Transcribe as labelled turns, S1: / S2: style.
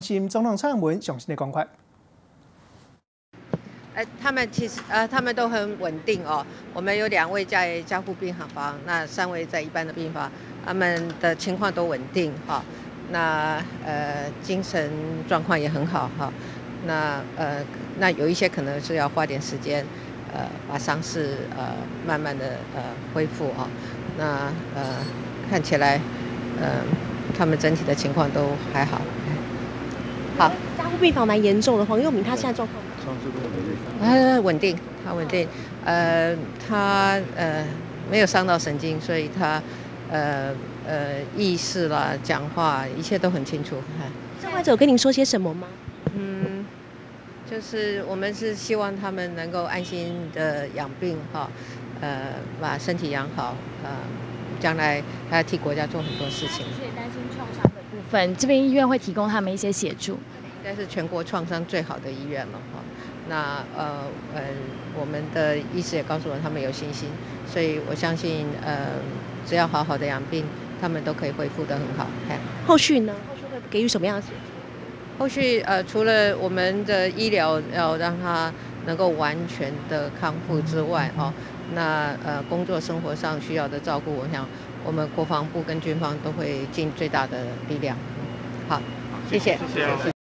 S1: 新总统蔡英文详细的公开。
S2: 他们其实他们都很稳定哦。我们有2位在加护病房，那3位在一般的病房，他们的情况都稳定哈。那精神状况也很好哈。那有一些可能是要花点时间，把伤势慢慢的恢复啊。那看起来他们整体的情况都还好。好，
S3: 加护病房蛮严重的，黄佑铭他现在状况。
S2: 稳定，他稳定，他没有伤到神经，所以他意识啦、讲话一切都很清楚。
S3: 受害者有跟您说些什么吗？
S2: 就是我们是希望他们能够安心的养病哈，把身体养好，将来还要替国家做很多事情。
S4: 也担心创伤的部分，这边医院会提供他们一些协助。
S2: 应该是全国创伤最好的医院了哈。那我们的医师也告诉我他们有信心，所以我相信只要好好的养病，他们都可以恢复得很好。
S3: 后续呢？后续会给予什么样的协助？
S2: 后续除了我们的医疗要让他能够完全的康复之外那工作生活上需要的照顾，我想我们国防部跟军方都会尽最大的力量。好，谢谢。